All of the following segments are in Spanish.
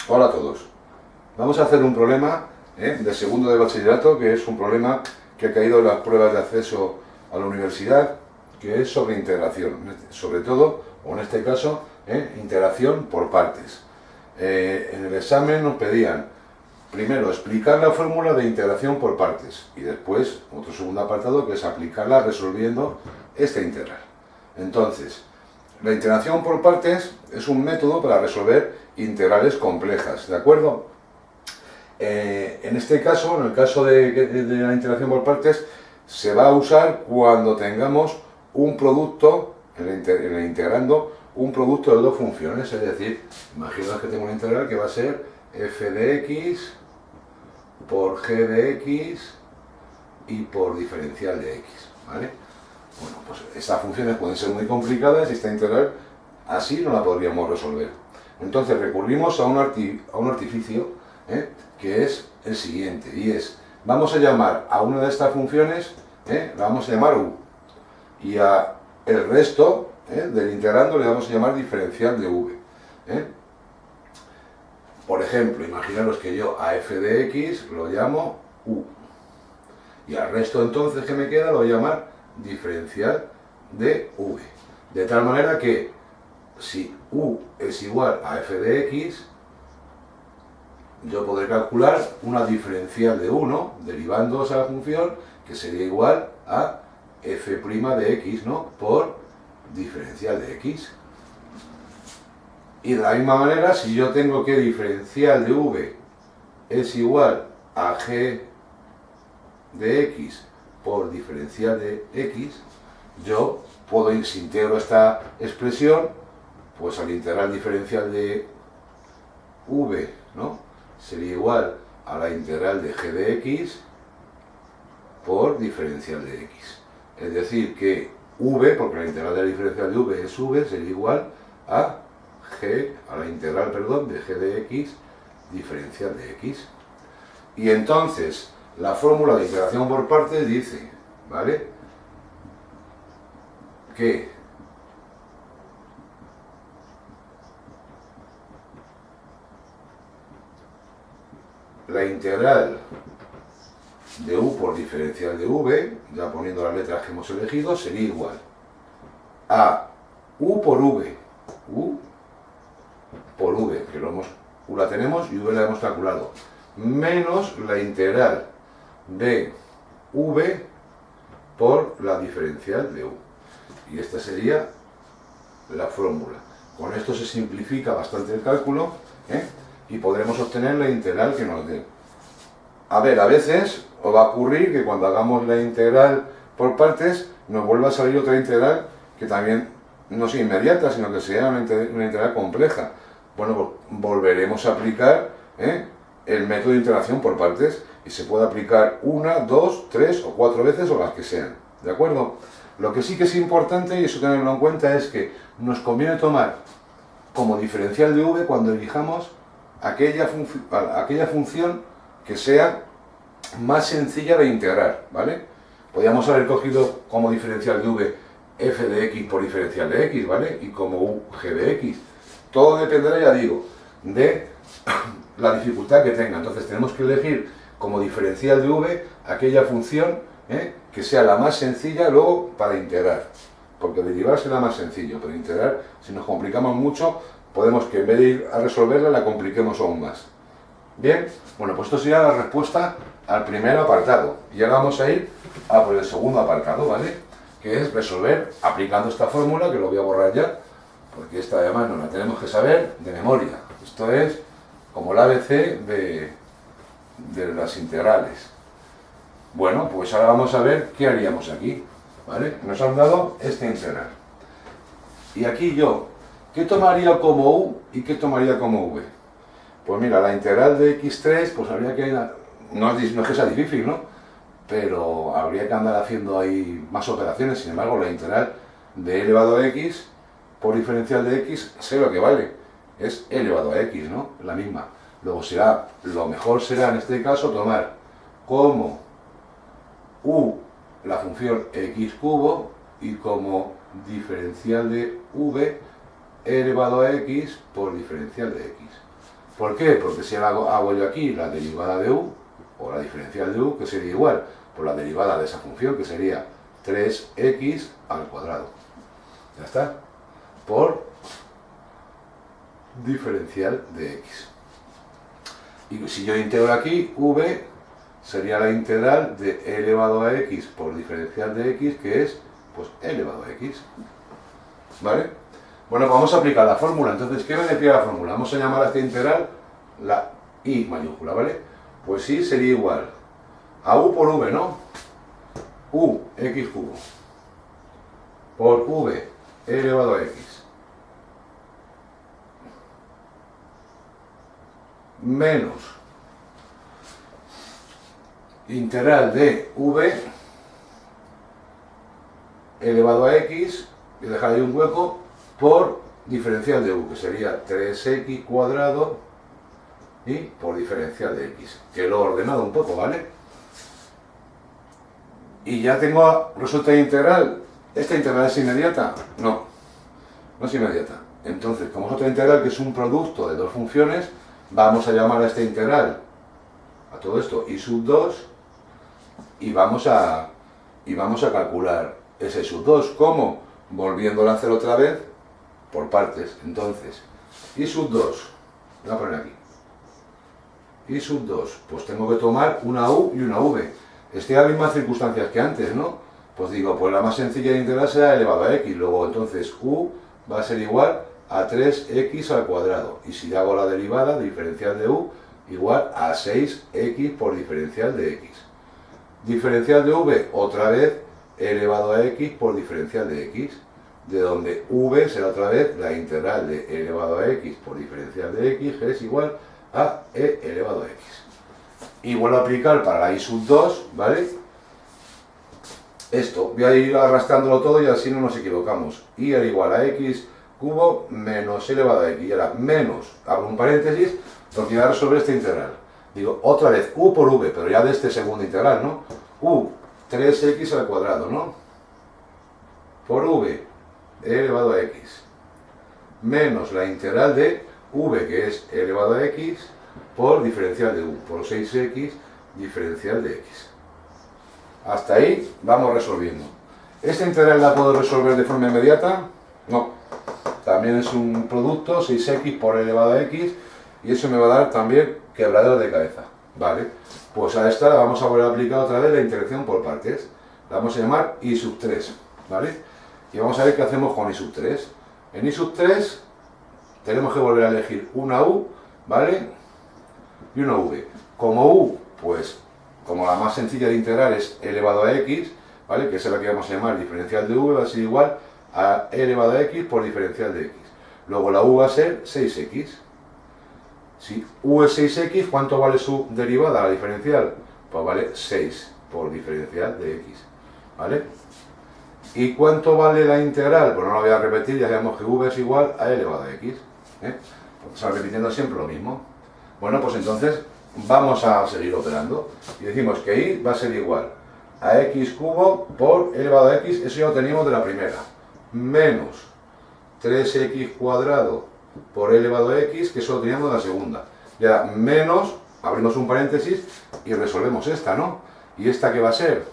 Hola a todos. Vamos a hacer un problema de segundo de bachillerato, que es un problema que ha caído en las pruebas de acceso a la universidad, que es sobre integración, sobre todo, o en este caso, integración por partes. En el examen nos pedían, primero, explicar la fórmula de integración por partes, y después, otro segundo apartado, que es aplicarla resolviendo esta integral. Entonces, la integración por partes es un método para resolver integrales complejas, ¿de acuerdo? En este caso, en el caso de la integración por partes, se va a usar cuando tengamos un producto, en el integrando, un producto de dos funciones, es decir, imaginaos que tengo una integral que va a ser f de x por g de x y por diferencial de x, ¿vale? Bueno, pues estas funciones pueden ser muy complicadas y esta integral así no la podríamos resolver. Entonces recurrimos a un artificio que es el siguiente, y es, vamos a llamar a una de estas funciones, la vamos a llamar u, y a el resto del integrando le vamos a llamar diferencial de v. Por ejemplo, imaginaros que yo a f de x lo llamo u, y al resto entonces que me queda lo voy a llamar diferencial de v. De tal manera que si u es igual a f de x, yo podré calcular una diferencial de 1, derivando esa función, que sería igual a f' de x, ¿no?, por diferencial de x. Y de la misma manera, si yo tengo que diferencial de v es igual a g de x por diferencial de x, yo puedo ir, si integro esta expresión, pues al integral diferencial de v, ¿no?, sería igual a la integral de g de x por diferencial de x. Es decir, que v, porque la integral de la diferencial de v es v, sería igual a la integral, perdón, de g de x diferencial de x. Y entonces, la fórmula de integración por partes dice, ¿vale?, que la integral de u por diferencial de v, ya poniendo las letras que hemos elegido, sería igual a u por v, que u la tenemos y v la hemos calculado, menos la integral de v por la diferencial de u. Y esta sería la fórmula. Con esto se simplifica bastante el cálculo, y podremos obtener la integral que nos dé. A ver, a veces os va a ocurrir que cuando hagamos la integral por partes nos vuelva a salir otra integral que también no sea inmediata, sino que sea una integral compleja. Bueno, pues volveremos a aplicar el método de integración por partes, y se puede aplicar una, dos, tres o cuatro veces, o las que sean, ¿de acuerdo? Lo que sí que es importante, y eso tenerlo en cuenta, es que nos conviene tomar como diferencial de v cuando elijamos aquella función que sea más sencilla de integrar, ¿vale? Podríamos haber cogido como diferencial de v f de x por diferencial de x, ¿vale?, y como u g de x. Todo dependerá, ya digo, de la dificultad que tenga. Entonces tenemos que elegir como diferencial de v aquella función que sea la más sencilla luego para integrar, porque derivar será más sencillo, pero integrar, si nos complicamos mucho, podemos que en vez de ir a resolverla la compliquemos aún más. Bien, bueno, pues esto sería la respuesta al primer apartado, y ahora vamos a ir a por el segundo apartado, ¿vale?, que es resolver aplicando esta fórmula, que lo voy a borrar ya, porque esta además no la tenemos que saber de memoria. Esto es como el ABC de las integrales. Bueno, pues ahora vamos a ver qué haríamos aquí, ¿vale? Nos han dado esta integral. Y aquí yo, ¿qué tomaría como u y qué tomaría como v? Pues mira, la integral de x3, pues habría que... No es que sea difícil, ¿no?, pero habría que andar haciendo ahí más operaciones. Sin embargo, la integral de e elevado a x por diferencial de x, sé lo que vale, es e elevado a x, ¿no?, la misma. Luego lo mejor será en este caso tomar como u la función x cubo y como diferencial de v e elevado a x por diferencial de x. ¿Por qué? Porque si hago yo aquí la derivada de u, o la diferencial de u, que sería igual por la derivada de esa función, que sería 3x al cuadrado. Ya está. Por diferencial de x. Y si yo integro aquí, v sería la integral de e elevado a x por diferencial de x, que es, pues, e elevado a x. ¿Vale? Bueno, vamos a aplicar la fórmula. Entonces, ¿qué me decía la fórmula? Vamos a llamar a esta integral la i mayúscula, ¿vale? Pues i sería igual a u por v, ¿no? U x cubo por v e elevado a x menos integral de v elevado a x, y dejar ahí un hueco, por diferencial de u, que sería 3x cuadrado, y por diferencial de x, que lo he ordenado un poco, ¿vale? Y ya tengo resuelta la integral. ¿Esta integral es inmediata? No, no es inmediata. Entonces, como es otra integral que es un producto de dos funciones, vamos a llamar a esta integral, a todo esto, i sub 2, y vamos a calcular ese i sub 2. ¿Cómo? Volviéndolo a hacer otra vez por partes. Entonces, i sub 2, voy a poner aquí, i sub 2, pues tengo que tomar una u y una v. Estoy en las mismas circunstancias que antes, ¿no? Pues digo, pues la más sencilla de integral será elevado a x, luego entonces u va a ser igual a 3x al cuadrado, y si hago la derivada, diferencial de u, igual a 6x por diferencial de x. Diferencial de v, otra vez, elevado a x por diferencial de x, de donde v será otra vez la integral de elevado a x por diferencial de x, que es igual a e elevado a x. Y vuelvo a aplicar para la i sub 2, ¿vale? Esto, voy a ir arrastrándolo todo y así no nos equivocamos. I era igual a x cubo menos e elevado a x, y ahora menos, abro un paréntesis, porque voy a resolver esta integral. Digo, otra vez, u por v, pero ya de este segundo integral, ¿no? U, 3x al cuadrado, ¿no? Por v, e elevado a x, menos la integral de v, que es e elevado a x, por diferencial de u, por 6x diferencial de x. Hasta ahí vamos resolviendo. ¿Esta integral la puedo resolver de forma inmediata? No. También es un producto, 6x por e elevado a x, y eso me va a dar también quebradero de cabeza. Vale, pues a esta la vamos a volver a aplicar otra vez la integración por partes. La vamos a llamar i sub 3, ¿vale? Y vamos a ver qué hacemos con i sub 3. En i sub 3 tenemos que volver a elegir una u, ¿vale? Y una v. Como u, pues, como la más sencilla de integrar es e elevado a x, ¿vale? Que es la que vamos a llamar diferencial de v, va a ser igual a e elevado a x por diferencial de x. Luego la u va a ser 6x. Si u es 6x, ¿cuánto vale su derivada, la diferencial? Pues vale 6 por diferencial de x, ¿vale? ¿Y cuánto vale la integral? Pues no la voy a repetir, ya sabemos que v es igual a e elevado a x, ¿eh? Porque se va repitiendo siempre lo mismo. Bueno, pues entonces vamos a seguir operando y decimos que i va a ser igual a x cubo por e elevado a x, eso ya lo teníamos de la primera, menos 3x cuadrado por e elevado a x, que eso lo teníamos de la segunda. Y ahora menos, abrimos un paréntesis y resolvemos esta, ¿no? ¿Y esta qué va a ser?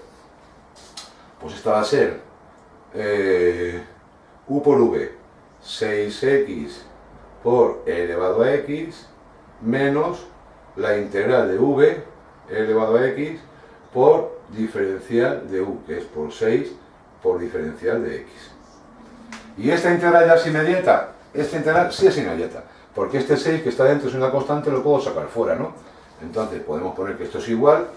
Pues esta va a ser u por v, 6x por e elevado a x, menos la integral de v e elevado a x por diferencial de u, que es por 6 por diferencial de x. ¿Y esta integral ya es inmediata? Esta integral sí es inmediata, porque este 6 que está dentro es una constante, lo puedo sacar fuera, ¿no? Entonces podemos poner que esto es igual,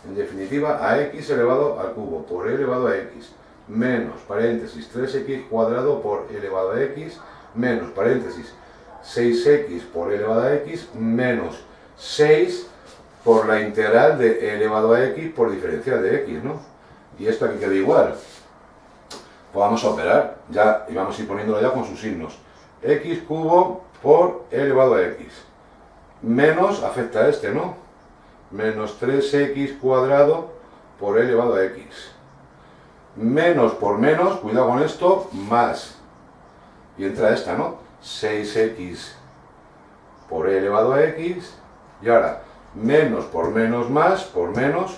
en definitiva, a x elevado al cubo por e elevado a x, menos, paréntesis, 3x cuadrado por e elevado a x, menos, paréntesis, 6x por e elevado a x, menos 6 por la integral de e elevado a x por diferencial de x, ¿no? Y esto aquí queda igual. Pues vamos a operar, ya, y vamos a ir poniéndolo ya con sus signos. X cubo por e elevado a x, menos, afecta a este, ¿no? Menos 3x cuadrado por e elevado a x. Menos por menos, cuidado con esto, más. Y entra esta, ¿no? 6x por e elevado a x, y ahora menos por menos más por menos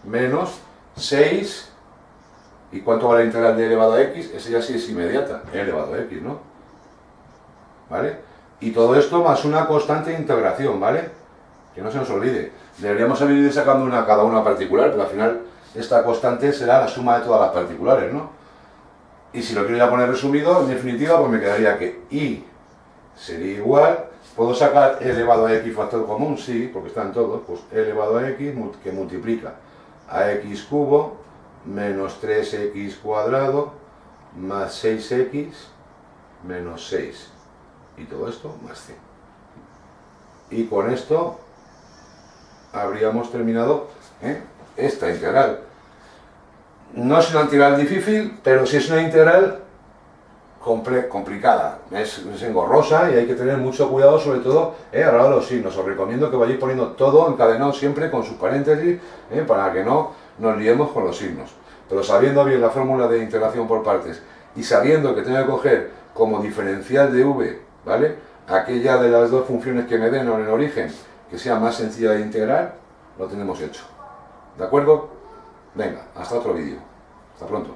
menos 6, ¿y cuánto vale la integral de e elevado a x? Esa ya sí es inmediata, e elevado a x, ¿no? ¿Vale? Y todo esto más una constante de integración, ¿vale? Que no se nos olvide. Deberíamos haber ido sacando cada una particular, pero al final esta constante será la suma de todas las particulares, ¿no? Y si lo quiero ya poner resumido, en definitiva, pues me quedaría que i sería igual. ¿Puedo sacar e elevado a x factor común? Sí, porque están todos. Pues e elevado a x que multiplica a x cubo menos 3x cuadrado más 6x menos 6. Y todo esto más c. Y con esto habríamos terminado esta integral. No es una integral difícil, pero sí es una integral complicada, es engorrosa y hay que tener mucho cuidado, sobre todo a la hora de los signos. Os recomiendo que vayáis poniendo todo encadenado siempre con sus paréntesis, para que no nos liemos con los signos. Pero sabiendo bien la fórmula de integración por partes y sabiendo que tengo que coger como diferencial de v, ¿vale?, aquella de las dos funciones que me den en el origen que sea más sencilla de integrar, lo tenemos hecho. ¿De acuerdo? Venga, hasta otro vídeo. Hasta pronto.